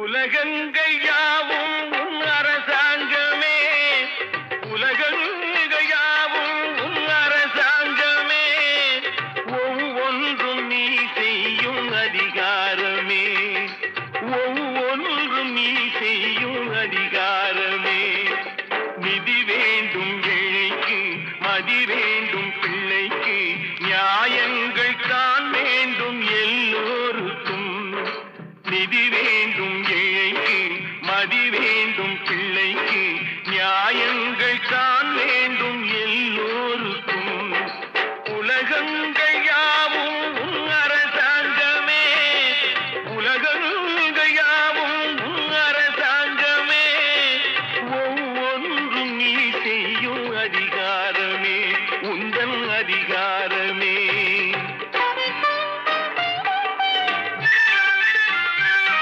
உலகங்கள் யாவும் உன் அரசாங்கமே, உலகங்கள் யாவும் உன் அரசாங்கமே, ஒவ்வொன்றும் நீ செய்யும் அதிகாரமே, ஒவ்வொன்றும் நீ செய்யும் அதிகாரமே. நிதி வேண்டும் ஏழைக்கு, மதி வேண்டும் பிள்ளைக்கு, நியாயங்கள் தான் வேண்டும் எல்லோருக்கும். நிதி வேண்டும் ஏழைக்கு, மதி வேண்டும் பிள்ளைக்கு, நியாயங்கள் தான் வேண்டும்